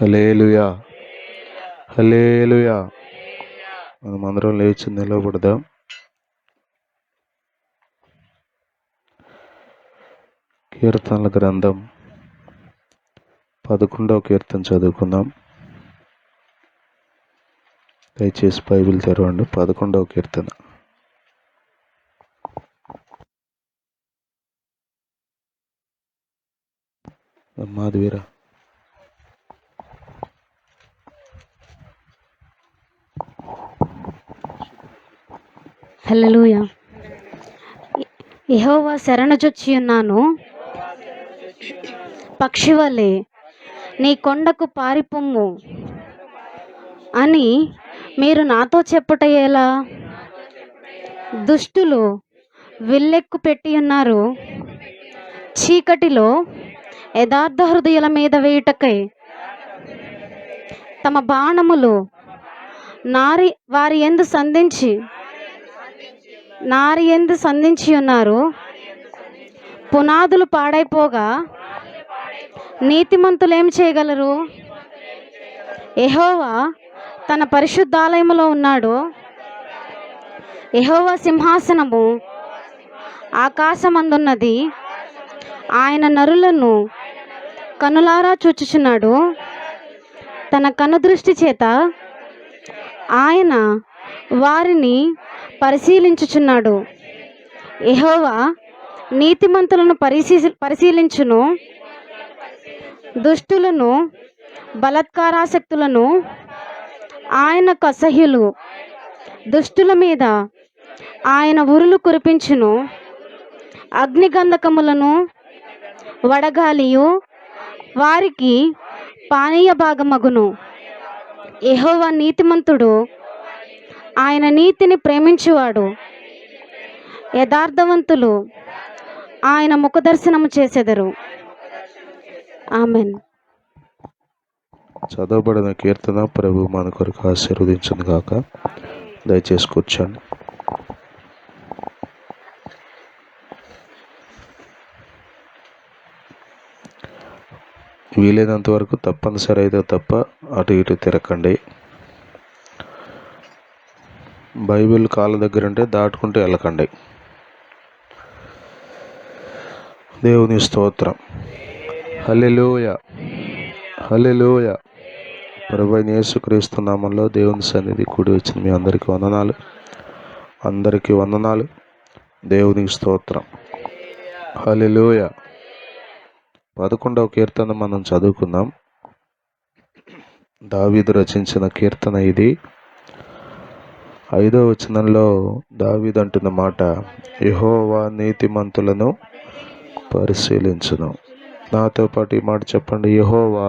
హల్లెలూయా, హల్లెలూయా. మనం అందరం లేచి నిలబడదాం. కీర్తనల గ్రంథం 11వ కీర్తన చదువుకుందాం. దయచేసి బైబిల్ తెరవండి. 11వ కీర్తన. మాధవీరా. హల్లెలూయా. యెహోవా శరణుజొచ్చి ఉన్నాను, పక్షివలే నీ కొండకు పారిపొమ్ము అని మీరు నాతో చెప్పుట ఎలా? దుష్టులు విల్లెక్కు పెట్టి ఉన్నారు, చీకటిలో యథార్థ హృదయుల మీద వేయుటకై తమ బాణములు వారి యందు సంధించి ఉన్నారు. పునాదులు పాడైపోగా నీతిమంతులేం చేయగలరు? యెహోవా తన పరిశుద్ధాలయములో ఉన్నాడు. యెహోవా సింహాసనము ఆకాశమందున్నది. ఆయన నరులను కనులారా చూచుచున్నాడు. తన కనుదృష్టి చేత ఆయన వారిని పరిశీలించుచున్నాడు. యెహోవా నీతిమంతులను పరిశీలించును, దుష్టులను బలాత్కారాసక్తులను ఆయనకు అసహ్యులు. దుష్టుల మీద ఆయన ఉరులు కురిపించును, అగ్నిగంధకములను వడగాలియు వారికి పానీయ భాగమగును. యెహోవా నీతిమంతుడు, ఆయన నీతిని ప్రేమించువాడు. యథార్థవంతులు ఆయన ముఖదర్శనము చేసెదరు. ఆమెన్. చదవబడిన కీర్తన ప్రభు మన కొరకు ఆశీర్వదించును గాక. దయచేసి కూర్చోండి. వీలైనంత వరకు తప్పనిసరి అయితే తప్ప అటు ఇటు తిరగండి. బైబిల్ కాళ్ళ దగ్గర ఉంటే దాటుకుంటూ వెళ్ళకండి. దేవుని స్తోత్రం. హల్లెలూయా, హల్లెలూయా. ప్రభువైన యేసుక్రీస్తు నామములో దేవుని సన్నిధి కూడి వచ్చిన మీ అందరికీ వందనాలు, అందరికీ వందనాలు. దేవునికి స్తోత్రం. హల్లెలూయా. 11వ కీర్తన మనం చదువుకుందాం. దావీదు రచించిన కీర్తన ఇది. 5వ వచనంలో దావీదు అంటున్న మాట, యెహోవా నీతిమంతులను పరిశీలించును. నాతో పాటు ఈ మాట చెప్పండి. యెహోవా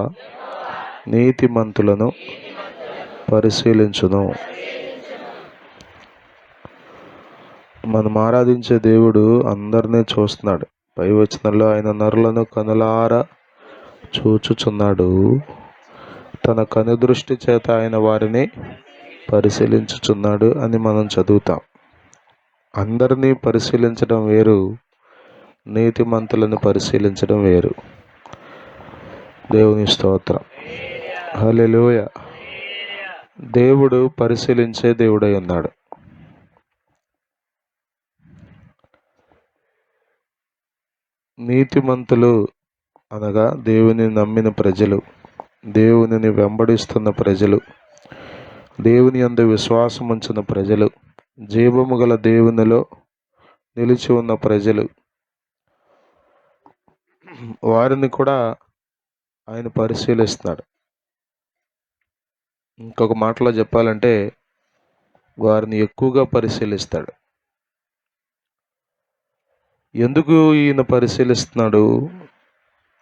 నీతిమంతులను పరిశీలించును. మనం ఆరాధించే దేవుడు అందరినీ చూస్తున్నాడు. పై వచనంలో ఆయన నరులను కనులారా చూచుచున్నాడు. తన కనుదృష్టి చేత ఆయన వారిని పరిశీలించుచున్నాడు అని మనం చదువుతాం. అందరినీ పరిశీలించడం వేరు, నీతిమంతులను పరిశీలించడం వేరు. దేవుని స్తోత్రం. హల్లెలూయా. దేవుడు పరిశీలించే దేవుడై ఉన్నాడు. నీతిమంతులు అనగా దేవుని నమ్మిన ప్రజలు, దేవునిని వెంబడిస్తున్న ప్రజలు, దేవుని యందు విశ్వాసం ఉంచిన ప్రజలు, జీవము గల దేవునిలో నిలిచి ఉన్న ప్రజలు, వారిని కూడా ఆయన పరిశీలిస్తున్నాడు. ఇంకొక మాటలో చెప్పాలంటే వారిని ఎక్కువగా పరిశీలిస్తాడు. ఎందుకు ఈయన పరిశీలిస్తున్నాడు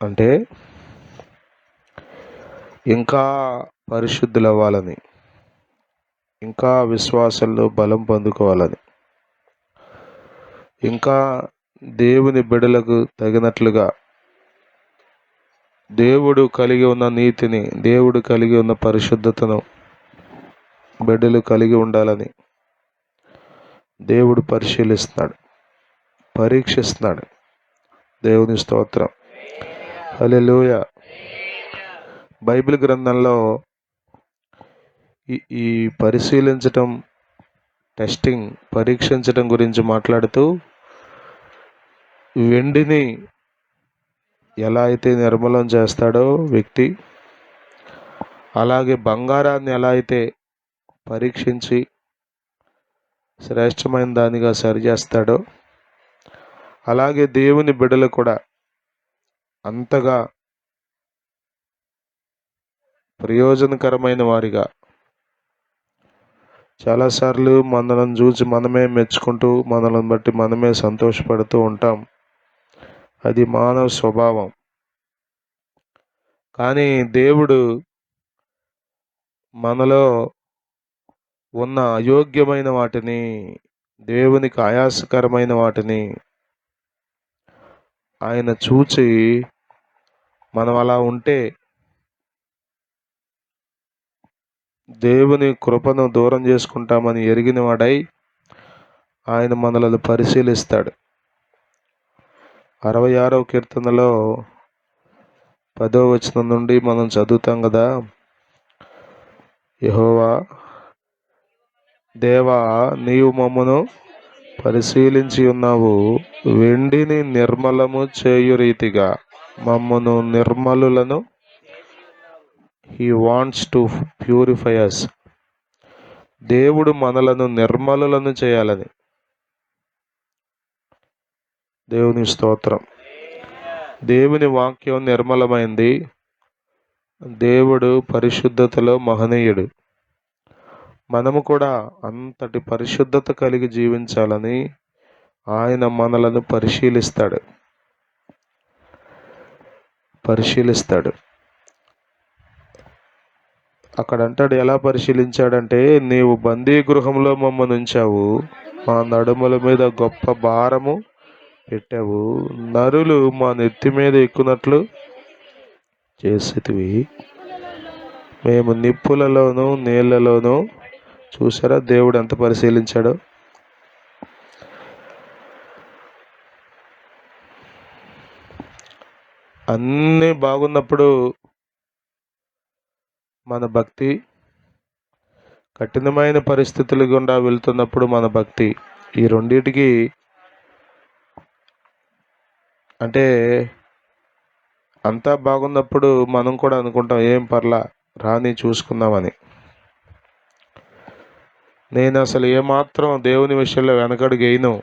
అంటే ఇంకా పరిశుద్ధులు అవ్వాలని, ఇంకా విశ్వాసంలో బలం పొందుకోవాలని, ఇంకా దేవుని బిడ్డలకు తగినట్లుగా దేవుడు కలిగి ఉన్న నీతిని, దేవుడు కలిగి ఉన్న పరిశుద్ధతను బిడ్డలు కలిగి ఉండాలని దేవుడు పరిశీలిస్తున్నాడు, పరీక్షిస్తున్నాడు. దేవుని స్తోత్రం. హల్లెలూయా. బైబిల్ గ్రంథంలో ఈ పరిశీలించటం, టెస్టింగ్, పరీక్షించటం గురించి మాట్లాడుతూ వెండిని ఎలా అయితే నిర్మలం చేస్తాడో వ్యక్తి, అలాగే బంగారాన్ని ఎలా అయితే పరీక్షించి శ్రేష్టమైన దానిగా సరిచేస్తాడో, అలాగే దేవుని బిడ్డలు కూడా అంతగా ప్రయోజనకరమైన వారిగా చాలాసార్లు మనలను చూసి మనమే మెచ్చుకుంటూ మనలను బట్టి మనమే సంతోషపడుతూ ఉంటాం. అది మానవ స్వభావం. కానీ దేవుడు మనలో ఉన్న అయోగ్యమైన వాటిని, దేవునికి ఆయాసకరమైన వాటిని ఆయన చూచి మనం అలా ఉంటే దేవుని కృపను దూరం చేసుకుంటామని ఎరిగిన వాడై ఆయన మనలను పరిశీలిస్తాడు. 66వ కీర్తనలో 10వ వచనం నుండి మనం చదువుతాం కదా, యెహోవా దేవా, నీవు మమ్మను పరిశీలించి ఉన్నావు, వెండిని నిర్మలము చేయు రీతిగా మమ్మను నిర్మలులను. హీ వాంట్స్ టు ప్యూరిఫై అస్. దేవుడు మనలను నిర్మలులను చేయాలని. దేవుని స్తోత్రం. దేవుని వాక్యం నిర్మలమైంది. దేవుడు పరిశుద్ధతలో మహనీయుడు. మనము కూడా అంతటి పరిశుద్ధత కలిగి జీవించాలని ఆయన మనలను పరిశీలిస్తాడు. అక్కడ అంటాడు, ఎలా పరిశీలించాడంటే, నీవు బందీ గృహంలో మమ్మల్ని ఉంచావు, మా నడుముల మీద గొప్ప భారము పెట్టావు, నరులు మా నెత్తి మీద ఎక్కునట్లు చేసితివి, మేము నిప్పులలోనూ నీళ్లలోనూ. చూసారా దేవుడు ఎంత పరిశీలించాడో. అన్నీ బాగున్నప్పుడు మన భక్తి, కఠినమైన పరిస్థితులు గుండా వెళ్తున్నప్పుడు మన భక్తి, ఈ రెండిటికి అంటే అంతా బాగున్నప్పుడు మనం కూడా అనుకుంటాం, ఏం పర్లా రాని చూసుకుందామని. నేను అసలు ఏమాత్రం దేవుని విషయంలో వెనకడుగు వేయను,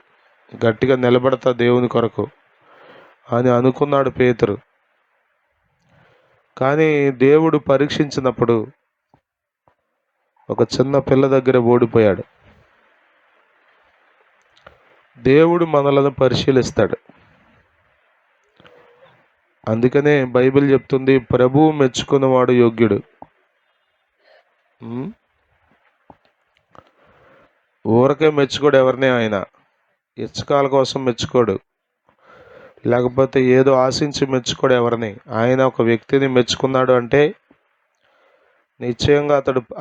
గట్టిగా నిలబడతా దేవుని కొరకు అని అనుకున్నాడు పేతురు. కానీ దేవుడు పరీక్షించినప్పుడు ఒక చిన్న పిల్ల దగ్గర ఓడిపోయాడు. దేవుడు మనలను పరిశీలిస్తాడు. అందుకనే బైబిల్ చెప్తుంది, ప్రభువు మెచ్చుకున్నవాడు యోగ్యుడు. ఊరకే మెచ్చుకోడు ఎవరిని. ఆయన ఇచ్చకాల కోసం మెచ్చుకోడు, లేకపోతే ఏదో ఆశించి మెచ్చుకోడు ఎవరిని. ఆయన ఒక వ్యక్తిని మెచ్చుకున్నాడు అంటే నిశ్చయంగా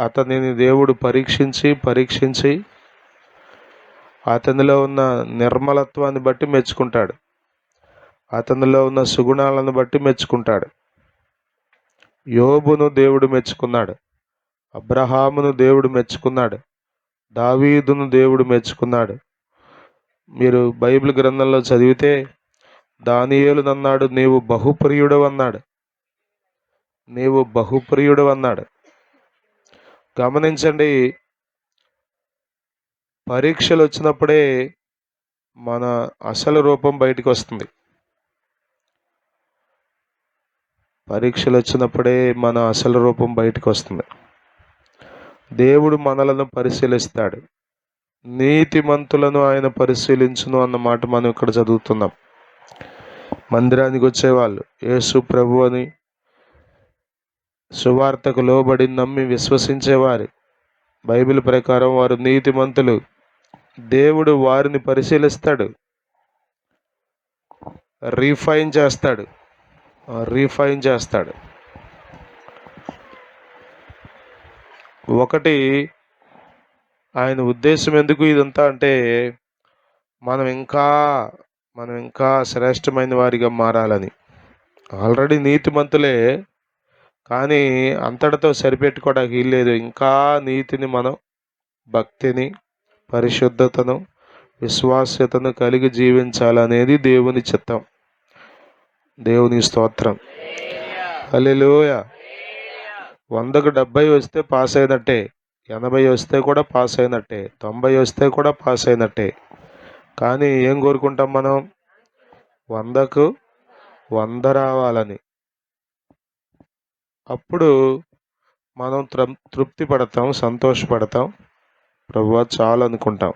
అతనిని దేవుడు పరీక్షించి అతనిలో ఉన్న నిర్మలత్వాన్ని బట్టి మెచ్చుకుంటాడు, అతనిలో ఉన్న సుగుణాలను బట్టి మెచ్చుకుంటాడు. యోబును దేవుడు మెచ్చుకున్నాడు, అబ్రహామును దేవుడు మెచ్చుకున్నాడు, దావీదును దేవుడు మెచ్చుకున్నాడు. మీరు బైబిల్ గ్రంథంలో చదివితే దానియేలునన్నాడు, నీవు బహుప్రియుడు అన్నాడు. గమనించండి, పరీక్షలు వచ్చినప్పుడే మన అసలు రూపం బయటికి వస్తుంది. దేవుడు మనలను పరిశీలిస్తాడు. నీతిమంతులను ఆయన పరిశీలించును అన్న మాట మనం ఇక్కడ చదువుతున్నాం. మందిరానికి వచ్చేవాళ్ళు, యేసు ప్రభు అని సువార్తకు లోబడి నమ్మి విశ్వసించేవారు, బైబిల్ ప్రకారం వారు నీతిమంతులు. దేవుడు వారిని పరిశీలిస్తాడు, రీఫైన్ చేస్తాడు. ఒకటి ఆయన ఉద్దేశం ఎందుకు ఇదంతా అంటే, మనం ఇంకా శ్రేష్టమైన వారిగా మారాలని. ఆల్రెడీ నీతిమంతులే, కానీ అంతటితో సరిపెట్టుకోవడానికి వీల్లేదు. ఇంకా నీతిని మనం, భక్తిని, పరిశుద్ధతను, విశ్వాస్యతను కలిగి జీవించాలనేది దేవుని చిత్తం. దేవుని స్తోత్రం. హల్లెలూయా. 100కు 70 వస్తే పాస్ అయినట్టే, 80 వస్తే కూడా పాస్ అయినట్టే, 90 వస్తే కూడా పాస్ అయినట్టే. కానీ ఏం కోరుకుంటాం మనం? 100కు 100 రావాలని. అప్పుడు మనం తృప్తి పడతాం, సంతోషపడతాం, ప్రభువా చాలు అనుకుంటాం.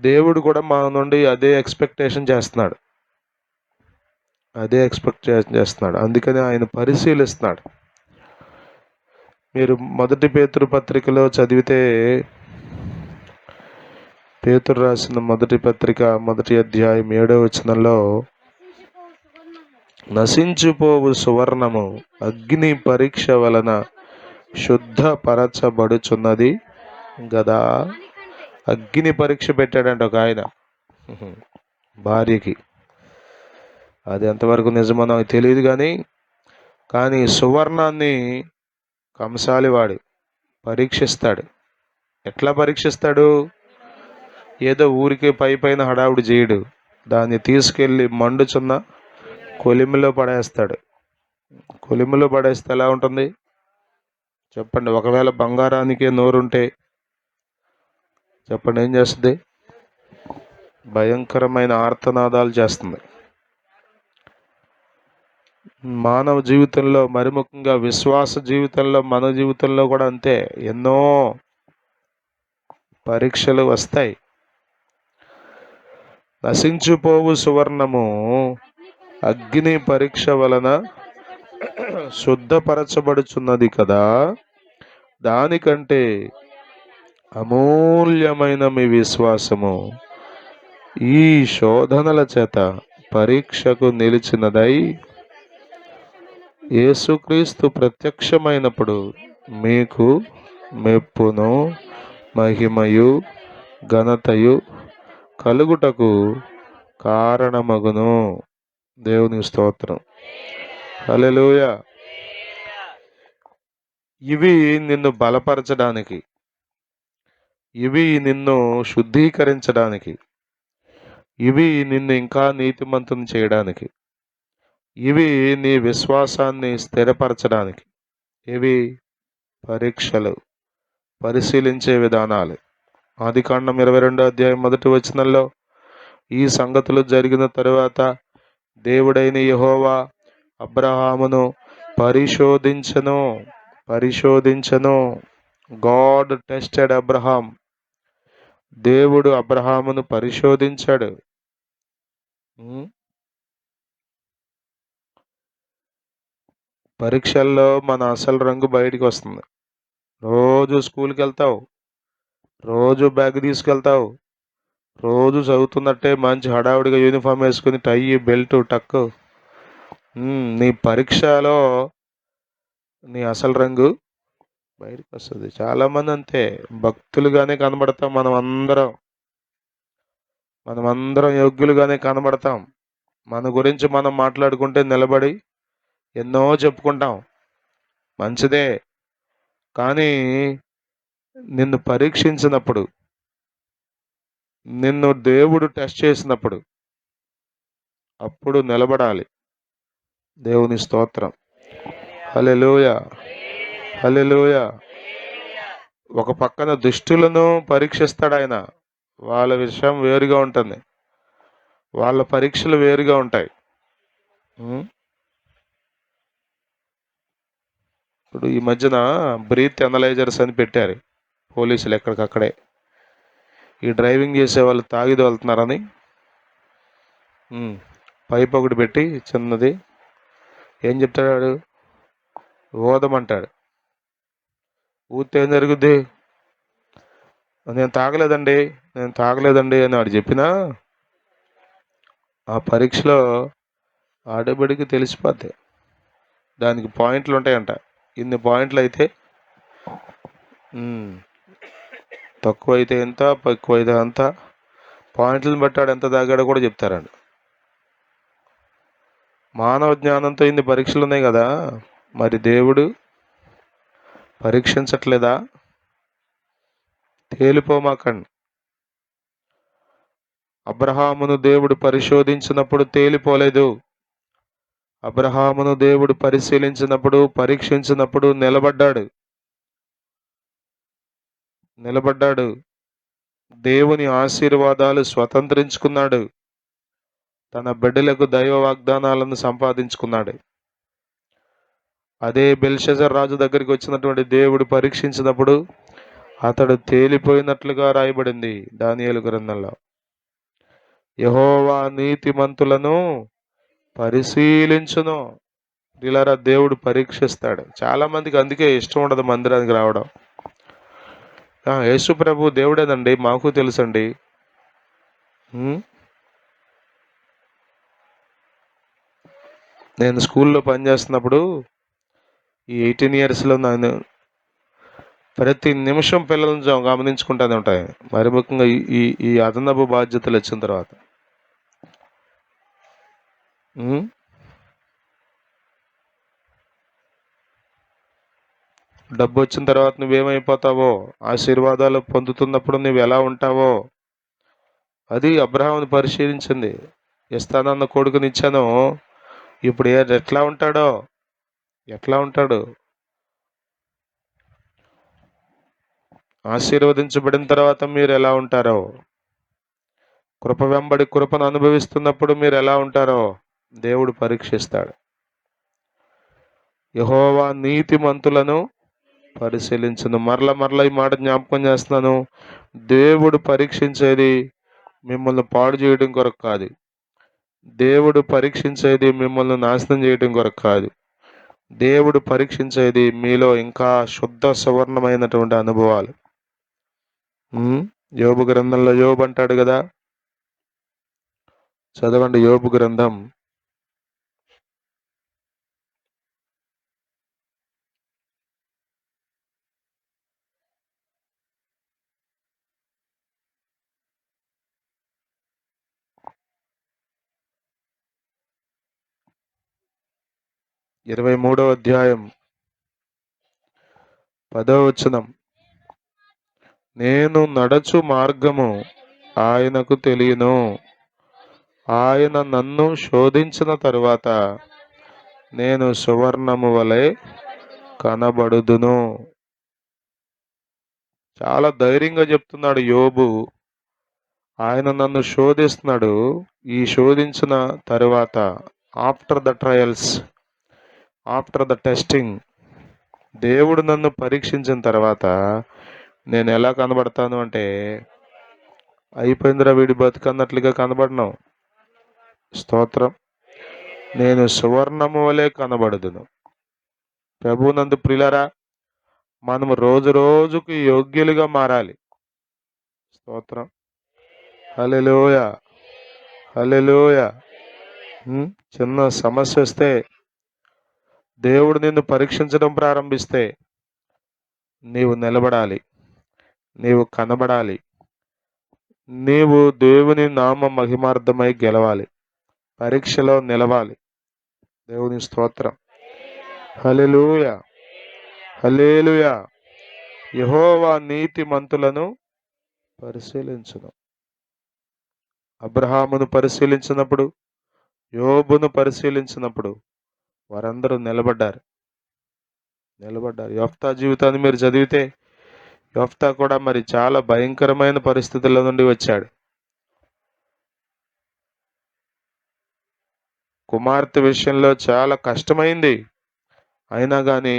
దేవుడు కూడా మన నుండి అదే ఎక్స్పెక్టేషన్ చేస్తున్నాడు. అందుకని ఆయన పరిశీలిస్తున్నాడు. మీరు 1 పేతురు పత్రికలో చదివితే, పేతురు రాసిన 1 పత్రిక 1 అధ్యాయం 7వ వచనంలో, నశించిపోవు సువర్ణము అగ్ని పరీక్ష వలన శుద్ధపరచబడుచున్నది గదా. అగ్ని పరీక్ష పెట్టాడంట ఒక ఆయన భార్యకి. అది ఎంతవరకు నిజమో నాకు తెలియదు, కానీ సువర్ణాన్ని కంసాలి వాడు పరీక్షిస్తాడు. ఎట్లా పరీక్షిస్తాడు? ఏదో ఊరికే పైన హడావుడి చేయడు. దాన్ని తీసుకెళ్ళి మండుచున్న కొలిమిలో పడేస్తాడు. కొలిమిలో పడేస్తే ఎలా ఉంటుంది చెప్పండి? ఒకవేళ బంగారానికే నోరుంటే చెప్పండి ఏం చేస్తుంది? భయంకరమైన ఆర్తనాదాలు చేస్తుంది. మానవ జీవితంలో, మరి ముఖ్యంగా విశ్వాస జీవితంలో, మన జీవితంలో కూడా అంతే. ఎన్నో పరీక్షలు వస్తాయి. నశించిపోవు సువర్ణము అగ్ని పరీక్ష వలన శుద్ధపరచబడుచున్నది కదా. దానికంటే అమూల్యమైన మీ విశ్వాసము ఈ శోధనల చేత పరీక్షకు నిలిచినదై యేసుక్రీస్తు ప్రత్యక్షమైనప్పుడు మీకు మెప్పును, మహిమయు, ఘనతయు కలుగుటకు కారణమగును. దేవుని స్తోత్రం. హల్లెలూయా. ఇవి నిన్ను బలపరచడానికి, ఇవి నిన్ను శుద్ధీకరించడానికి, ఇవి నిన్ను ఇంకా నీతిమంతుని చేయడానికి, ఇవి నీ విశ్వాసాన్ని స్థిరపరచడానికి. ఇవి పరీక్షలు, పరిశీలించే విధానాలు. ఆదికాండం 22వ అధ్యాయం 1వ వచనంలో, ఈ సంగతులు జరిగిన తరువాత దేవుడైన యెహోవా అబ్రహామును పరిశోధించను. God tested Abraham. దేవుడు అబ్రహామును పరిశోధించాడు. పరీక్షల్లో మన అసలు రంగు బయటికి వస్తుంది. రోజు స్కూల్కి వెళ్తావు, రోజు బ్యాగ్ తీసుకెళ్తావు, రోజు చదువుతున్నట్టే మంచి హడావుడిగా యూనిఫామ్ వేసుకుని టై, బెల్ట్, టక్. నీ పరీక్షలో నీ అసలు రంగు బయటకు వస్తుంది. చాలామంది అంతే, భక్తులుగానే కనబడతాం. మనమందరం యోగ్యులుగానే కనబడతాం. మన గురించి మనం మాట్లాడుకుంటే నిలబడి ఎన్నో చెప్పుకుంటాం, మంచిదే. కానీ నిన్ను పరీక్షించినప్పుడు, నిన్ను దేవుడు టెస్ట్ చేసినప్పుడు అప్పుడు నిలబడాలి. దేవుని స్తోత్రం. హల్లెలూయా. హల్లెలూయా. ఒక పక్కన దుష్టులను పరీక్షిస్తాడు ఆయన. వాళ్ళ విషయం వేరుగా ఉంటుంది, వాళ్ళ పరీక్షలు వేరుగా ఉంటాయి. ఇప్పుడు ఈ మధ్యన బ్రీత్ ఎనలైజర్స్ అని పెట్టారు పోలీసులు ఎక్కడికక్కడే. ఈ డ్రైవింగ్ చేసే వాళ్ళు తాగి వెళ్తున్నారని పైప్ ఒకటి పెట్టి చిన్నది, ఏం చెప్తాడు? ఓదమంటాడు. ఊతే ఏం జరుగుద్ది? నేను తాగలేదండి అని వాడు చెప్పినా ఆ పరీక్షలో ఆడబడికి తెలిసిపోద్ది. దానికి పాయింట్లు ఉంటాయంట. ఇన్ని పాయింట్లు అయితే, తక్కువైతే ఎంత, ఎక్కువైతే అంత, పాయింట్లను బట్టి వాడు ఎంత తాగాడో కూడా చెప్తారండి. మానవ జ్ఞానంతో ఇన్ని పరీక్షలు ఉన్నాయి కదా, మరి దేవుడు పరీక్షించట్లేదా? తేలిపోమాకండి. అబ్రహామును దేవుడు పరిశోధించినప్పుడు తేలిపోలేదు. అబ్రహామును దేవుడు పరిశీలించినప్పుడు, పరీక్షించినప్పుడు నిలబడ్డాడు. దేవుని ఆశీర్వాదాలు స్వతంత్రించుకున్నాడు. తన బిడ్డలకు దైవ వాగ్దానాలను సంపాదించుకున్నాడు. అదే బెల్షజర్ రాజు దగ్గరికి వచ్చినటువంటి దేవుడు పరీక్షించినప్పుడు అతడు తేలిపోయినట్లుగా రాయబడింది దానియేలు గ్రంథంలో. యెహోవా నీతిమంతులను పరిశీలించును. ఇలారా దేవుడు పరీక్షిస్తాడు. చాలా మందికి అందుకే ఇష్టం ఉండదు మందిరానికి రావడం. యేసు ప్రభు దేవుడేనండి, మాకు తెలుసండి. నేను స్కూల్లో పనిచేస్తున్నప్పుడు ఈ 18 ఇయర్స్లో నేను ప్రతి నిమిషం పిల్లలను గమనించుకుంటూనే ఉంటాయి. మరి ముఖ్యంగా ఈ ఈ అదనపు బాధ్యతలు వచ్చిన తర్వాత డబ్బు వచ్చిన తర్వాత నువ్వేమైపోతావో, ఆశీర్వాదాలు పొందుతున్నప్పుడు నువ్వు ఎలా ఉంటావో, అది అబ్రహాముని పరిశీలించింది. ఇస్తానన్న కొడుకునిచ్చాను, ఇప్పుడు ఎట్లా ఉంటాడు. ఆశీర్వదించబడిన తర్వాత మీరు ఎలా ఉంటారో, కృప వెంబడి కృపను అనుభవిస్తున్నప్పుడు మీరు ఎలా ఉంటారో దేవుడు పరీక్షిస్తాడు. యెహోవా నీతిమంతులను పరిశీలించును. మరల ఈ మాట జ్ఞాపకం చేస్తున్నాను. దేవుడు పరీక్షించేది మిమ్మల్ని పాడు చేయడం కొరకు కాదు. దేవుడు పరీక్షించేది మిమ్మల్ని నాశనం చేయడం కొరకు కాదు. దేవుడు పరీక్షించేది మీలో ఇంకా శుద్ధ సువర్ణమైనటువంటి అనుభవాలు. యోబు గ్రంథంలో యోబు అంటాడు కదా, చదవండి యోబు గ్రంథం 23వ అధ్యాయం 10వ వచనం. నేను నడచు మార్గము ఆయనకు తెలియను, ఆయన నన్ను శోధించిన తరువాత నేను సువర్ణము వలె కనబడుదును. చాలా ధైర్యంగా చెప్తున్నాడు యోబు. ఆయన నన్ను శోధిస్తున్నాడు. ఈ శోధించిన తరువాత, after the trials, after the testing, దేవుడు నన్ను పరీక్షించిన తర్వాత నేను ఎలా కనబడతాను అంటే, అయిపోయిందిరా వీడి బతుకన్నట్లుగా కనబడను. స్తోత్రం. నేను సువర్ణము వలె కనబడుదును. ప్రభునందు ప్రియులారా, మనము రోజు రోజుకు యోగ్యులుగా మారాలి. స్తోత్రం. హల్లెలూయా, హల్లెలూయా. చిన్న సమస్య వస్తే, దేవుడు నిన్ను పరీక్షించడం ప్రారంభిస్తే, నీవు నిలబడాలి, నీవు కనబడాలి, నీవు దేవుని నామ మహిమార్థమై గెలవాలి, పరీక్షలో నిలవాలి. దేవుని స్తోత్రం. హల్లెలూయా, హల్లెలూయా. యెహోవా నీతిమంతులను పరిశీలించును. అబ్రహామును పరిశీలించినప్పుడు, యోబును పరిశీలించినప్పుడు వారందరూ నిలబడ్డారు. యెఫ్తా జీవితాన్ని మీరు చదివితే, యెఫ్తా కూడా మరి చాలా భయంకరమైన పరిస్థితుల నుండి వచ్చాడు. కుమార్తె విషయంలో చాలా కష్టమైంది. అయినా కానీ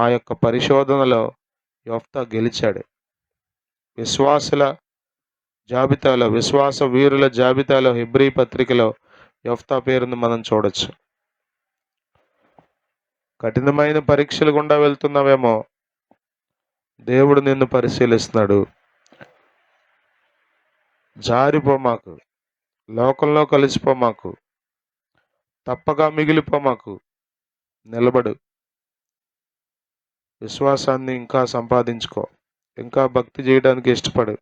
ఆ యొక్క పరిశోధనలో యెఫ్తా గెలిచాడు. విశ్వాసుల జాబితాలో, విశ్వాస వీరుల జాబితాలో, హెబ్రీ పత్రికలో యెఫ్తా పేరును మనం చూడొచ్చు. కఠినమైన పరీక్షలు గుండా వెళ్తున్నావేమో, దేవుడు నిన్ను పరిశీలిస్తున్నాడు. జారిపోమాకు, లోకంలో కలిసిపోమాకు, తప్పగా మిగిలిపోమాకు. నిలబడు. విశ్వాసాన్ని ఇంకా సంపాదించుకో. ఇంకా భక్తి చేయడానికి ఇష్టపడు.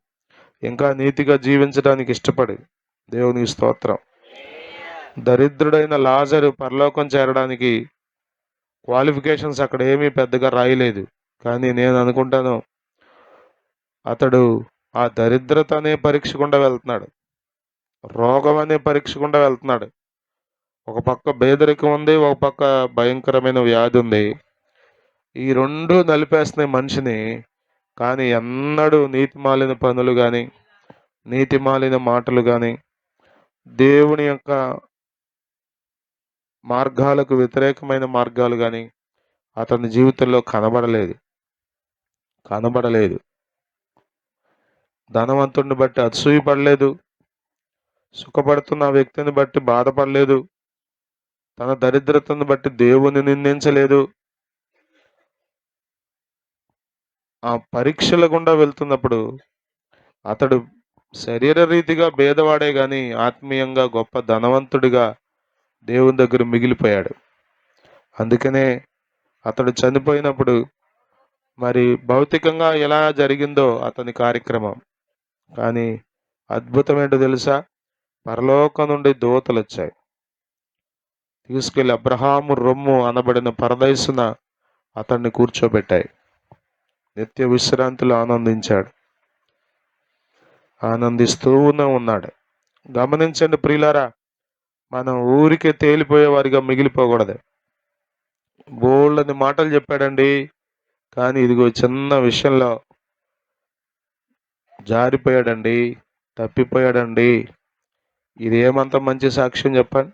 ఇంకా నీతిగా జీవించడానికి ఇష్టపడు. దేవునికి స్తోత్రం. దరిద్రుడైన లాజరు పరలోకం చేరడానికి క్వాలిఫికేషన్స్ అక్కడ ఏమీ పెద్దగా రాయలేదు. కానీ నేను అనుకుంటాను అతడు ఆ దరిద్రత అనే పరీక్ష గుండా వెళ్తున్నాడు, రోగం అనే పరీక్ష గుండా వెళ్తున్నాడు. ఒక పక్క పేదరికం ఉంది, ఒక పక్క భయంకరమైన వ్యాధి ఉంది. ఈ రెండు నలిపేస్తున్నాయి మనిషిని. కానీ ఎన్నడూ నీతిమాలిన పనులు కానీ, నీతిమాలిన మాటలు కానీ, దేవుని యొక్క మార్గాలకు వ్యతిరేకమైన మార్గాలు కానీ అతని జీవితంలో కనబడలేదు. ధనవంతుడిని బట్టి అసూయపడలేదు, సుఖపడుతున్న వ్యక్తిని బట్టి బాధపడలేదు, తన దరిద్రతను బట్టి దేవుని నిందించలేదు. ఆ పరీక్షల గుండా వెళ్తున్నప్పుడు అతడు శరీర రీతిగా భేదవాడే గాని ఆత్మీయంగా గొప్ప ధనవంతుడిగా దేవుని దగ్గర మిగిలిపోయాడు. అందుకనే అతడు చనిపోయినప్పుడు మరి భౌతికంగా ఎలా జరిగిందో అతని కార్యక్రమం, కానీ అద్భుతం ఏంటో తెలుసా? పరలోకం నుండి దూతలు వచ్చాయి, తీసుకెళ్లి అబ్రహాము రొమ్ము అనబడిన పరదేశున అతన్ని కూర్చోబెట్టాయి. నిత్య విశ్రాంతిలో ఆనందిస్తూనే ఉన్నాడు. గమనించండి ప్రియులారా, మనం ఊరికే తేలిపోయే వారిగా మిగిలిపోకూడదు. బోల్డని మాటలు చెప్పాడండి, కానీ ఇదిగో చిన్న విషయంలో జారిపోయాడండి, తప్పిపోయాడండి. ఇది ఏమంత మంచి సాక్ష్యం చెప్పండి.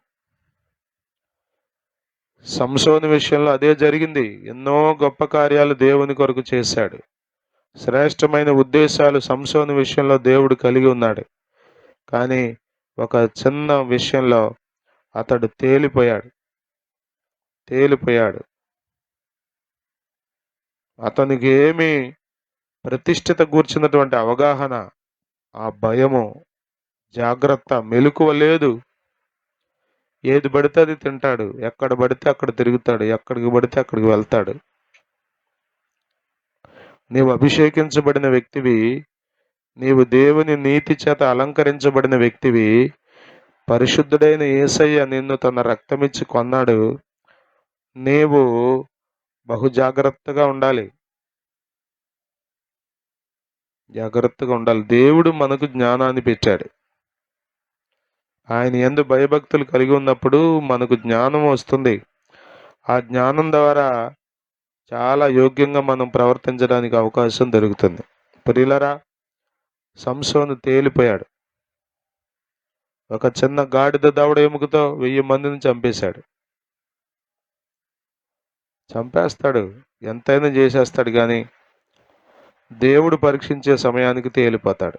సంసోను విషయంలో అదే జరిగింది. ఎన్నో గొప్ప కార్యాలు దేవుని కొరకు చేశాడు. శ్రేష్టమైన ఉద్దేశాలు సంసోను విషయంలో దేవుడు కలిగి ఉన్నాడు. కానీ ఒక చిన్న విషయంలో అతడు తేలిపోయాడు. అతనికి ఏమి ప్రతిష్ఠిత కూర్చున్నటువంటి అవగాహన, ఆ భయము, జాగ్రత్త, మెలకువ లేదు. ఏది పడితే అది తింటాడు, ఎక్కడ పడితే అక్కడ తిరుగుతాడు, ఎక్కడికి పడితే అక్కడికి వెళ్తాడు. నీవు అభిషేకించబడిన వ్యక్తివి, నీవు దేవుని నీతి చేత అలంకరించబడిన వ్యక్తివి. పరిశుద్ధుడైన యేసయ్య నిన్ను తన రక్తమిచ్చి కొన్నాడు. నీవు బహు జాగ్రత్తగా ఉండాలి. దేవుడు మనకు జ్ఞానాన్ని పెట్టాడు. ఆయన యందు భయభక్తులు కలిగి ఉన్నప్పుడు మనకు జ్ఞానం వస్తుంది. ఆ జ్ఞానం ద్వారా చాలా యోగ్యంగా మనం ప్రవర్తించడానికి అవకాశం దొరుకుతుంది. ప్రియులరా, సంసోను తేలిపోయాడు. ఒక చిన్న గాడిద దవడ ఎముకతో 1000 మందిని చంపేస్తాడు, ఎంతైనా చేసేస్తాడు. కానీ దేవుడు పరీక్షించే సమయానికి తేలిపోతాడు.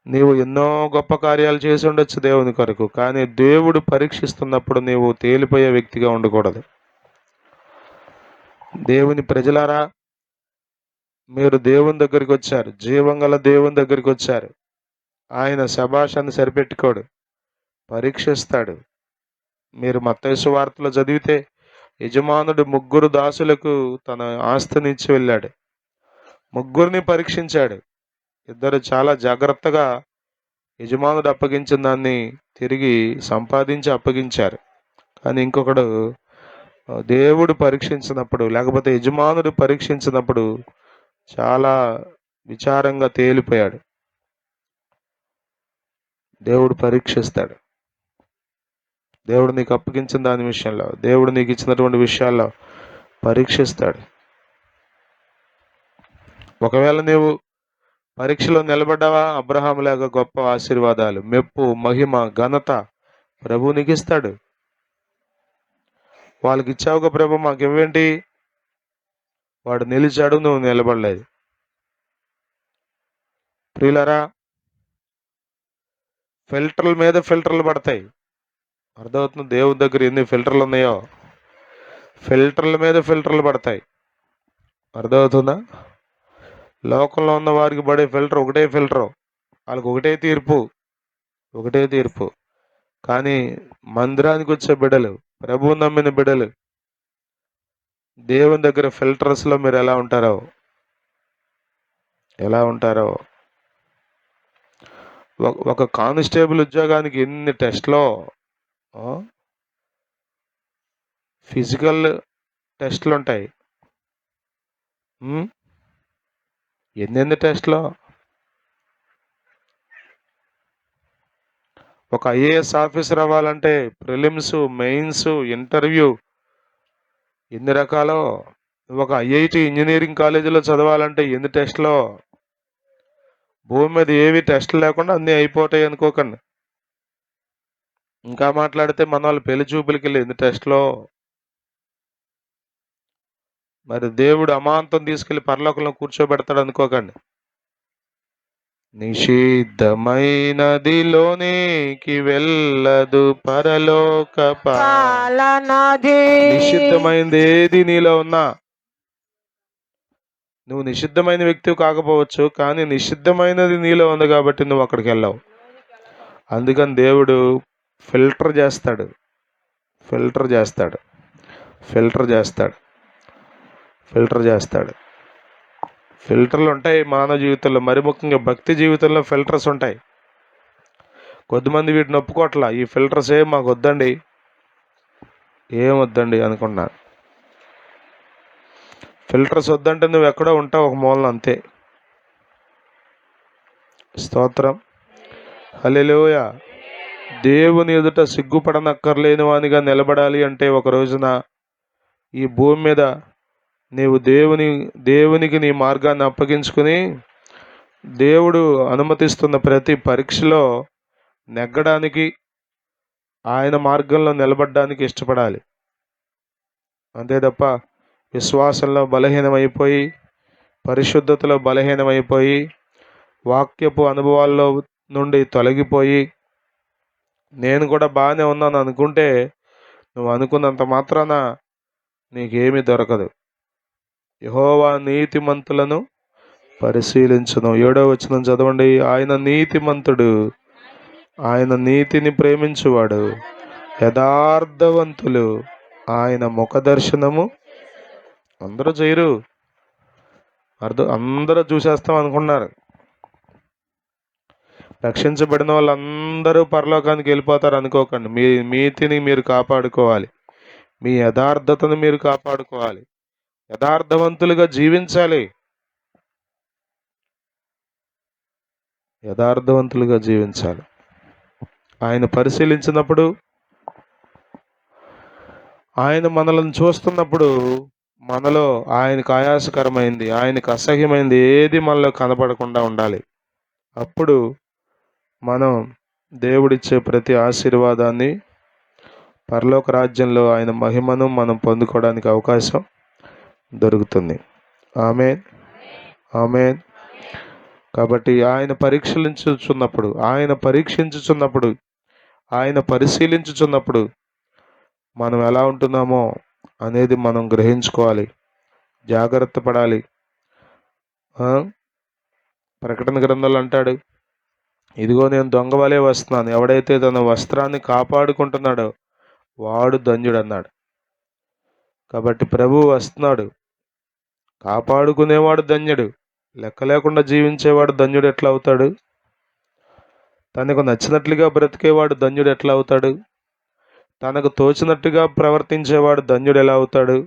నీవు ఎన్నో గొప్ప కార్యాలు చేసి ఉండొచ్చు దేవుని కొరకు, కానీ దేవుడు పరీక్షిస్తున్నప్పుడు నీవు తేలిపోయే వ్యక్తిగా ఉండకూడదు. దేవుని ప్రజలారా, మీరు దేవుని దగ్గరికి వచ్చారు, జీవంగల దేవుని దగ్గరికి వచ్చారు. ఆయన శభాషాన్ని సరిపెట్టుకోడు, పరీక్షిస్తాడు. మీరు మత్తయి సువార్తలో చదివితే యజమానుడు 3 దాసులకు తన ఆస్తిని ఇచ్చి వెళ్ళాడు. 3 పరీక్షించాడు. 2 చాలా జాగ్రత్తగా యజమానుడు అప్పగించిన దాన్ని తిరిగి సంపాదించి అప్పగించారు. కానీ ఇంకొకడు దేవుడు పరీక్షించినప్పుడు, లేకపోతే యజమానుడు పరీక్షించినప్పుడు చాలా విచారంగా తేలిపోయాడు. దేవుడు పరీక్షిస్తాడు. దేవుడు నీకు అప్పగించిన దాని విషయంలో, దేవుడు నీకు ఇచ్చినటువంటి విషయాల్లో పరీక్షిస్తాడు. ఒకవేళ నీవు పరీక్షలో నిలబడ్డావా, అబ్రహాము లాగా గొప్ప ఆశీర్వాదాలు, మెప్పు, మహిమ, ఘనత ప్రభు నీకు ఇస్తాడు. వాళ్ళకి ఇచ్చావుగా ప్రభు, మాకు ఇవ్వేంటి? వాడు నిలిచాడు, నువ్వు నిలబడలేదు. ప్రియులరా, ఫిల్టర్ల మీద ఫిల్టర్లు పడతాయి. అర్థమవుతుంది? దేవుని దగ్గర ఎన్ని ఫిల్టర్లు ఉన్నాయో, ఫిల్టర్ల మీద ఫిల్టర్లు పడతాయి. అర్థమవుతుందా? లోకంలో ఉన్న వారికి పడే ఫిల్టర్ ఒకటే ఫిల్టరు, వాళ్ళకి ఒకటే తీర్పు. కానీ మందిరానికి వచ్చే బిడ్డలు, ప్రభువు నమ్మిన బిడ్డలు, దేవుని దగ్గర ఫిల్టర్స్లో మీరు ఎలా ఉంటారో ఒక కానిస్టేబుల్ ఉద్యోగానికి ఎన్ని టెస్ట్లో, ఫిజికల్ టెస్ట్లు ఉంటాయి, ఎన్నెన్ని టెస్ట్లో. ఒక ఐఏఎస్ ఆఫీసర్ అవ్వాలంటే ప్రిలిమ్స్, మెయిన్స్, ఇంటర్వ్యూ, ఎన్ని రకాలో. ఒక ఐఐటి ఇంజనీరింగ్ కాలేజీలో చదవాలంటే ఎన్ని టెస్ట్లో. భూమి మీద ఏవి టెస్ట్లు లేకుండా అన్నీ అయిపోతాయి అనుకోకండి. ఇంకా మాట్లాడితే మన వాళ్ళు పెళ్లి చూపులకి వెళ్ళి ఎన్ని టెస్ట్లో. మరి దేవుడు అమాంతం తీసుకెళ్లి పరలోకంలో కూర్చోబెడతాడు అనుకోకండి. నిషిద్ధమైనదిలోనికి వెళ్ళదు పరలోక నిషిద్ధమైనది ఏది నీలో ఉన్నా, నువ్వు నిషిద్ధమైన వ్యక్తి కాకపోవచ్చు, కానీ నిషిద్ధమైనది నీలో ఉంది కాబట్టి నువ్వు అక్కడికి వెళ్ళావు. అందుకని దేవుడు ఫిల్టర్ చేస్తాడు, ఫిల్టర్ చేస్తాడు, ఫిల్టర్ చేస్తాడు, ఫిల్టర్ చేస్తాడు. ఫిల్టర్లు ఉంటాయి మానవ జీవితంలో, మరి ముఖ్యంగా భక్తి జీవితంలో ఫిల్టర్స్ ఉంటాయి. కొద్దిమంది వీటిని ఒప్పుకోవట్లా. ఈ ఫిల్టర్స్ ఏం మాకు వద్దండి, ఏం వద్దండి అనుకున్నాను. ఫిల్టర్స్ వద్దంటే నువ్వు ఎక్కడో ఉంటావు ఒక మూలన, అంతే. స్తోత్రం, హల్లెలూయా. దేవుని ఎదుట సిగ్గుపడనక్కర్లేని వానిగా నిలబడాలి అంటే ఒక రోజున ఈ భూమి మీద నీవు దేవునికి నీ మార్గాన్ని అప్పగించుకుని దేవుడు అనుమతిస్తున్న ప్రతి పరీక్షలో నెగ్గడానికి, ఆయన మార్గంలో నిలబడడానికి ఇష్టపడాలి. అంతే తప్ప విశ్వాసంలో బలహీనమైపోయి, పరిశుద్ధతలో బలహీనమైపోయి, వాక్యపు అనుభవాల్లో నుండి తొలగిపోయి నేను కూడా బాగానే ఉన్నాను అనుకుంటే నువ్వు అనుకున్నంత మాత్రాన నీకేమీ దొరకదు. యెహోవా నీతిమంతులను పరిశీలించును. 7వ వచనం చదవండి. ఆయన నీతిమంతుడు, ఆయన నీతిని ప్రేమించువాడు, యథార్థవంతులు ఆయన ముఖ దర్శనము. అందరూ చేయరు, అందరూ చూసేస్తాం అనుకున్నారు. రక్షించబడిన వాళ్ళందరూ పరలోకానికి వెళ్ళిపోతారు అనుకోకండి. మీ నీతిని మీరు కాపాడుకోవాలి, మీ యథార్థతను మీరు కాపాడుకోవాలి, యథార్థవంతులుగా జీవించాలి, యథార్థవంతులుగా జీవించాలి. ఆయన పరిశీలించినప్పుడు, ఆయన మనల్ని చూస్తున్నప్పుడు మనలో ఆయనకు ఆయాసకరమైంది, ఆయనకు అసహ్యమైంది ఏది మనలో కనపడకుండా ఉండాలి. అప్పుడు మనం దేవుడిచ్చే ప్రతి ఆశీర్వాదాన్ని, పరలోక రాజ్యంలో ఆయన మహిమను మనం పొందుకోవడానికి అవకాశం దొరుకుతుంది. ఆమేన్, ఆమేన్. కాబట్టి ఆయన పరీక్షించుచున్నప్పుడు, ఆయన పరిశీలించుచున్నప్పుడు మనం ఎలా ఉంటున్నామో అనేది మనం గ్రహించుకోవాలి, జాగ్రత్త పడాలి. ప్రకటన గ్రంథంలో అంటాడు, ఇదిగో నేను దొంగ వలె వస్తున్నాను, ఎవడైతే తన వస్త్రాన్ని కాపాడుకుంటున్నాడో వాడు ధన్యుడు అన్నాడు. కాబట్టి ప్రభువు వస్తున్నాడు, కాపాడుకునేవాడు ధన్యుడు. లెక్క లేకుండా జీవించేవాడు ధన్యుడు ఎట్లా అవుతాడు? తనకు నచ్చినట్లుగా బ్రతికేవాడు ధన్యుడు ఎట్లా అవుతాడు? తనకు తోచినట్టుగా ప్రవర్తించేవాడు ధన్యుడు ఎలా అవుతాడు?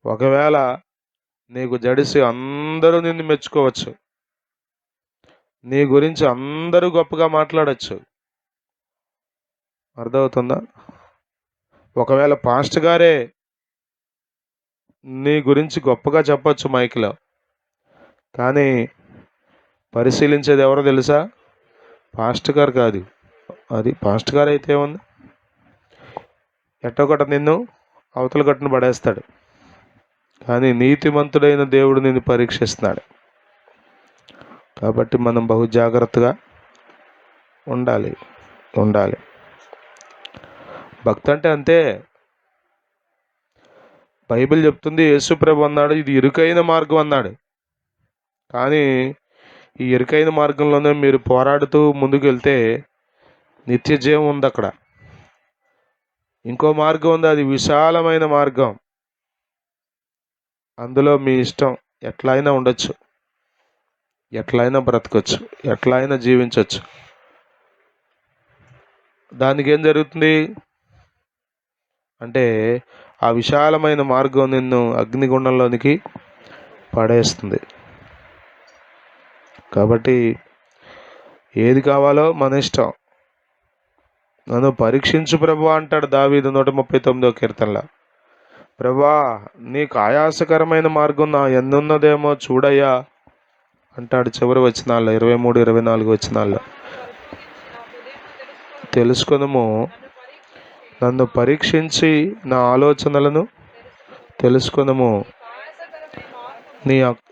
ఒకవేళ నీకు జడిసి అందరూ నిన్ను మెచ్చుకోవచ్చు, నీ గురించి అందరూ గొప్పగా మాట్లాడచ్చు, అర్థమవుతుందా? ఒకవేళ పాస్టర్ గారే నీ గురించి గొప్పగా చెప్పచ్చు మైక్లో, కానీ పరిశీలించేది ఎవరో తెలుసా? పాస్టర్ గారు కాదు. అది పాస్టర్ గారు అయితే ఏముంది, ఎట్టొకట నిన్ను అవతల గట్టును పడేస్తాడు. కానీ నీతిమంతుడైన దేవుడు నిన్ను పరీక్షిస్తున్నాడు. కాబట్టి మనం బహు జాగ్రత్తగా ఉండాలి. భక్తి అంటే అంతే. బైబిల్ చెప్తుంది, యేసుప్రభు అన్నాడు ఇది ఇరుకైన మార్గం అన్నాడు. కానీ ఈ ఇరుకైన మార్గంలోనే మీరు పోరాడుతూ ముందుకు వెళ్తే నిత్య జీవం ఉంది అక్కడ. ఇంకో మార్గం ఉంది, అది విశాలమైన మార్గం. అందులో మీ ఇష్టం ఎట్లా అయినా ఉండొచ్చు. ఎట్లయినా బ్రతకొచ్చు, ఎట్లయినా జీవించవచ్చు. దానికి ఏం జరుగుతుంది అంటే ఆ విశాలమైన మార్గం నిన్ను అగ్నిగుండంలోనికి పడేస్తుంది. కాబట్టి ఏది కావాలో మన ఇష్టం. నన్ను పరీక్షించు ప్రభువా అంటాడు దావీదు 139వ కీర్తనలో. ప్రభువా, నీకు ఆయాసకరమైన మార్గం నా ఎందున్నదేమో చూడయ్యా అంటాడు చివరి వచనాల్లో, 23, 24 వచనాల్లో. తెలుసుకొనుము, నన్ను పరీక్షించి నా ఆలోచనలను తెలుసుకొనుము.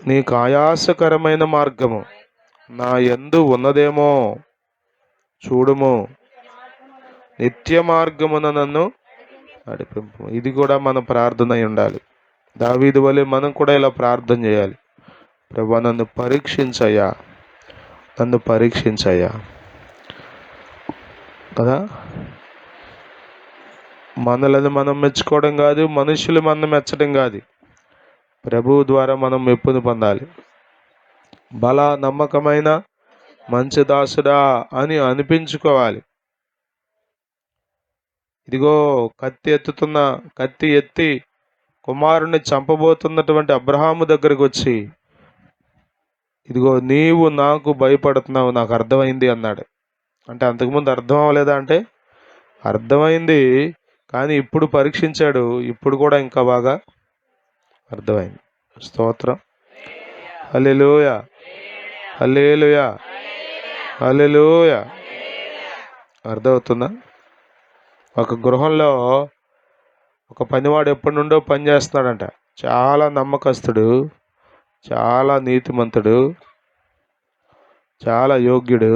నీకు ఆయాసకరమైన మార్గము నా యందు ఉన్నదేమో చూడుము. నిత్య మార్గమున నన్ను నడిపింపు. ఇది కూడా మన ప్రార్థన అయి ఉండాలి. దావీదు వలె మనం కూడా ఇలా ప్రార్థన చేయాలి. ప్రభువా, నన్ను పరీక్షించయ్యా, నన్ను పరీక్షించయ్యా కదా. మనలను మనం మెచ్చుకోవడం కాదు, మనుషులు మనం మెచ్చడం కాదు. ప్రభువు ద్వారా మనం మెప్పును పొందాలి. బల నమ్మకమైన మంచి దాసుడా అని అనిపించుకోవాలి. ఇదిగో కత్తి ఎత్తి కుమారుణ్ణి చంపబోతున్నటువంటి అబ్రహాము దగ్గరకు వచ్చి, ఇదిగో నీవు నాకు భయపడుతున్నావు, నాకు అర్థమైంది అన్నాడు. అంటే అంతకుముందు అర్థం అవ్వలేదా అంటే అర్థమైంది, కానీ ఇప్పుడు పరీక్షించాడు, ఇప్పుడు కూడా ఇంకా బాగా అర్థమైంది. స్తోత్రం. హల్లెలూయా, హల్లెలూయా, హల్లెలూయా. అర్థమవుతుందా? ఒక గృహంలో ఒక పనివాడు ఎప్పటి నుండో పని చేస్తున్నాడంట. చాలా నమ్మకస్తుడు, చాలా నీతిమంతుడు, చాలా యోగ్యుడు.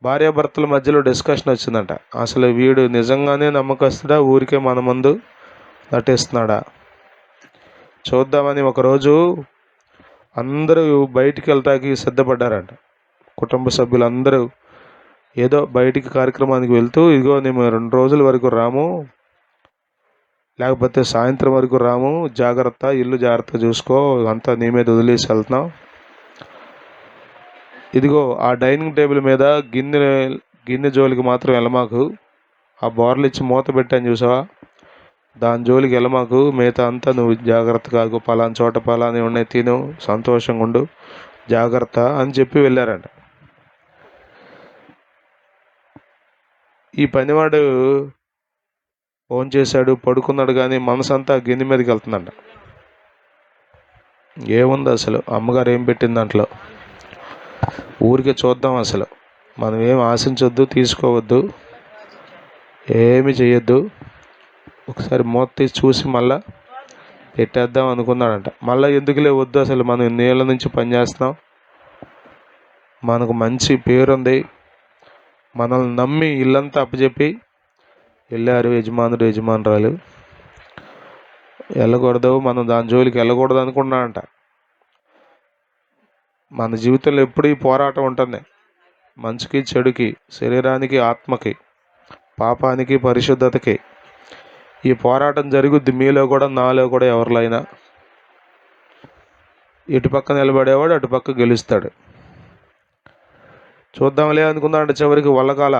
భార్యాభర్తల మధ్యలో డిస్కషన్ వచ్చిందంట. అసలు వీడు నిజంగానే నమ్మకస్తుడా, ఊరికే మన ముందు నటిస్తున్నాడా చూద్దామని ఒకరోజు అందరూ బయటికి వెళ్తాకి సిద్ధపడ్డారంట. కుటుంబ సభ్యులందరూ ఏదో బయటికి కార్యక్రమానికి వెళ్తూ, ఇదిగో మేము 2 రోజుల వరకు రాము, లేకపోతే సాయంత్రం వరకు రాము, జాగ్రత్త, ఇల్లు జాగ్రత్త చూసుకో, అంతా నీ మీద వదిలేసి వెళ్తున్నాం. ఇదిగో ఆ డైనింగ్ టేబుల్ మీద గిన్నె జోలికి మాత్రం వెళ్ళమాకు, ఆ బోర్లు ఇచ్చి మూత పెట్టాను చూసావా, దాని జోలికి వెళ్ళమాకు, మిగతా అంతా నువ్వు జాగ్రత్తగా పలానా చోట పలాని ఉన్నాయి, తిను, సంతోషంగా ఉండు, జాగ్రత్త అని చెప్పి వెళ్ళారంట. ఈ పనివాడు ఫోన్ చేశాడు, పడుకున్నాడు, కానీ మనసంతా గిన్నె మీదకి వెళ్తుందంట. ఏముంది అసలు, అమ్మగారు ఏం పెట్టింది దాంట్లో, ఊరికే చూద్దాం, అసలు మనం ఏం ఆశించొద్దు, తీసుకోవద్దు, ఏమి చేయొద్దు, ఒకసారి మూత తీసి చూసి మళ్ళా పెట్టేద్దాం అనుకున్నాడంట. మళ్ళీ ఎందుకులే, వద్దు, అసలు మనం నీళ్ళ నుంచి పనిచేస్తున్నాం, మనకు మంచి పేరుంది, మనల్ని నమ్మి ఇల్లంతా అప్పచెప్పి వెళ్ళారు యజమానుడు యజమానురాలు, వెళ్ళకూడదు, మనం దాని జోలికి వెళ్ళకూడదు అనుకున్నాడంట. మన జీవితంలో ఎప్పుడు ఈ పోరాటం ఉంటుంది, మంచికి చెడుకి, శరీరానికి ఆత్మకి, పాపానికి పరిశుద్ధతకి. ఈ పోరాటం జరుగుద్ది మీలో కూడా, నాలో కూడా. ఎవరిలో అయినా ఇటుపక్క నిలబడేవాడు అటుపక్క గెలుస్తాడు. చూద్దాంలే అనుకున్నాడు, చివరికి వల్లకాల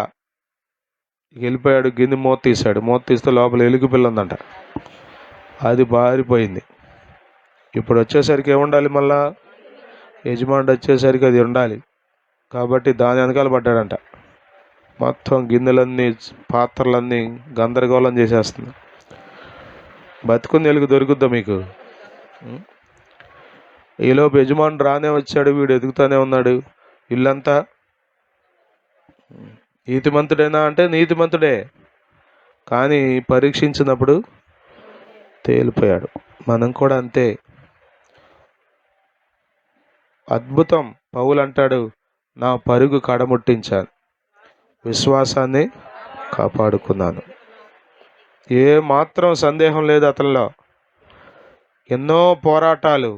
వెళ్ళిపోయాడు. గిన్నె మూత తీశాడు, మూత తీస్తే లోపల ఎలుగు పిల్ల ఉందంట. అది బారిపోయింది. ఇప్పుడు వచ్చేసరికి ఏముండాలి, మళ్ళా యజమానుడు వచ్చేసరికి అది ఉండాలి. కాబట్టి దాని వెనకాల పడ్డాడంట. మొత్తం గిన్నెలన్నీ, పాత్రలన్నీ గందరగోళం చేసేస్తుంది. బతుకుని ఎలుగు దొరుకుద్దా మీకు? ఈలోపు యజమానుడు రానే వచ్చాడు, వీడు ఎదుగుతానే ఉన్నాడు. ఇల్లంతా నీతిమంతుడేనా అంటే నీతిమంతుడే, కానీ పరీక్షించినప్పుడు తేలిపోయాడు. మనం కూడా అంతే. అద్భుతం. పౌలు అంటాడు, నా పరుగు కడముట్టించాను, విశ్వాసాన్ని కాపాడుకున్నాను. ఏ మాత్రం సందేహం లేదు అతనిలో. ఎన్నో పోరాటాలు,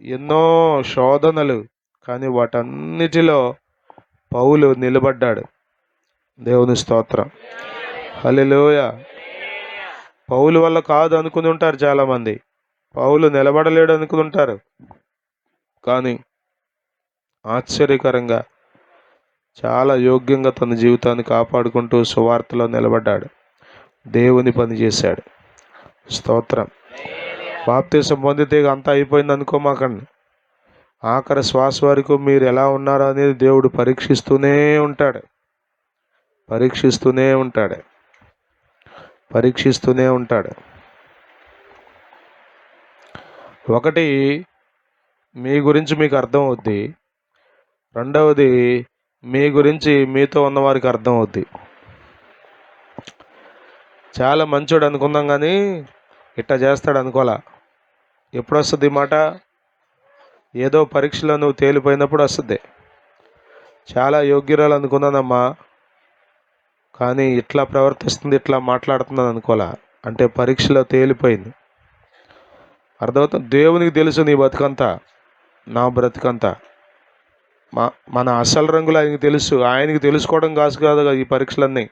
ఎన్నో శోధనలు, కానీ వాటన్నిటిలో పౌలు నిలబడ్డాడు. దేవుని స్తోత్రం. హల్లెలూయా. పౌలు వల్ల కాదు అనుకుని ఉంటారు చాలామంది, పౌలు నిలబడలేడు అనుకుని ఉంటారు, కానీ ఆశ్చర్యకరంగా చాలా యోగ్యంగా తన జీవితాన్ని కాపాడుకుంటూ సువార్తలో నిలబడ్డాడు. దేవుని పని చేశాడు. స్తోత్రం. బాప్తీసం పొందితే అంతా అయిపోయింది అనుకోమాకండి. ఆఖరి శ్వాస వరకు మీరు ఎలా ఉన్నారో అనేది దేవుడు పరీక్షిస్తూనే ఉంటాడు. ఒకటి, మీ గురించి మీకు అర్థం అవుద్ది. రెండవది, మీ గురించి మీతో ఉన్నవారికి అర్థం అవుద్ది. చాలా మంచోడు అనుకుందాం, కానీ ఇట్లా చేస్తాడు అనుకోలే. ఎప్పుడు వస్తుంది ఈ మాట? ఏదో పరీక్షలో నువ్వు తేలిపోయినప్పుడు వస్తుంది. చాలా యోగ్యురాలు అనుకున్నానమ్మా, కానీ ఇట్లా ప్రవర్తిస్తుంది, ఇట్లా మాట్లాడుతున్నాను అనుకోలే. అంటే పరీక్షలో తేలిపోయింది. అర్థమవుతుంది. దేవునికి తెలుసు నీ బతుకంతా, నా బ్రతుకంతా. మన అసలు రంగులు ఆయనకి తెలుసు. ఆయనకి తెలుసుకోవడం కాదు ఈ పరీక్షలన్నీ.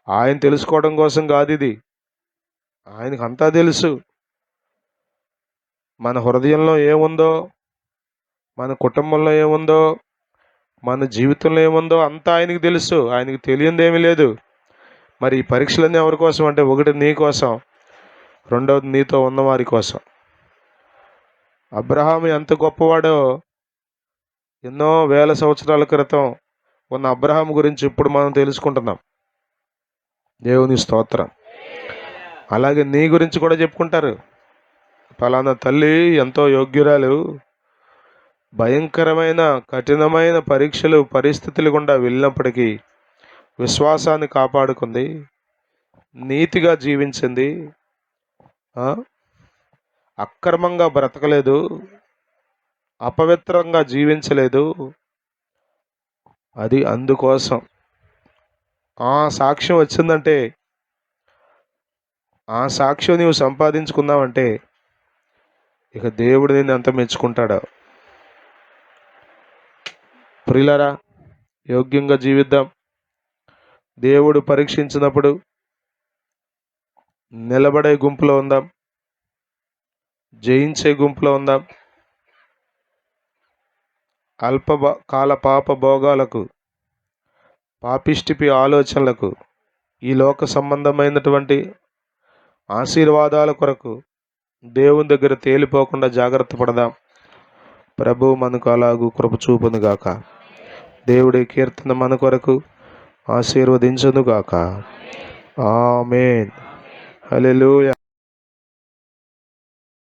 ఆయన తెలుసుకోవడం కోసం కాదు ఇది. ఆయనకు అంతా తెలుసు. మన హృదయంలో ఏముందో, మన కుటుంబంలో ఏముందో, మన జీవితంలో ఏముందో అంతా ఆయనకి తెలుసు. ఆయనకి తెలియనిది ఏమీ లేదు. మరి ఈ పరీక్షలన్నీ ఎవరి కోసం అంటే, ఒకటి నీ కోసం, రెండవది నీతో ఉన్నవారి కోసం. అబ్రహాము ఎంత గొప్పవాడో ఎన్నో వేల సంవత్సరాల క్రితం ఉన్న అబ్రహాం గురించి ఇప్పుడు మనం తెలుసుకుంటున్నాం. దేవుని స్తోత్రం. అలాగే నీ గురించి కూడా చెప్పుకుంటారు. ఫలానా తల్లి ఎంతో యోగ్యురాలు, భయంకరమైన కఠినమైన పరీక్షలు పరిస్థితులు గుండా వెళ్ళినప్పటికీ విశ్వాసాన్ని కాపాడుకుంది, నీతిగా జీవించింది, అక్రమంగా బ్రతకలేదు, అపవిత్రంగా జీవించలేదు. అది అందుకోసం ఆ సాక్ష్యం వచ్చిందంటే, ఆ సాక్ష్యం నీవు సంపాదించుకున్నావంటే ఇక దేవుడు నిన్ను ఎంత మెచ్చుకుంటాడో. ప్రియులారా, యోగ్యంగా జీవిద్దాం. దేవుడు పరీక్షించినప్పుడు నిలబడే గుంపులో ఉందాం, జయించే గుంపులో ఉందాం. అల్పకాల పాప భోగాలకు, పాపిష్టిపి ఆలోచనలకు, ఈ లోక సంబంధమైనటువంటి ఆశీర్వాదాల కొరకు దేవుని దగ్గర తేలిపోకుండా జాగ్రత్త పడదాం. ప్రభు మనకు అలాగూ కృప చూపునుగాక. దేవుడి కీర్తన మన కొరకు ఆశీర్వదించునుగాక. ఆమేన్. హల్లెలూయా.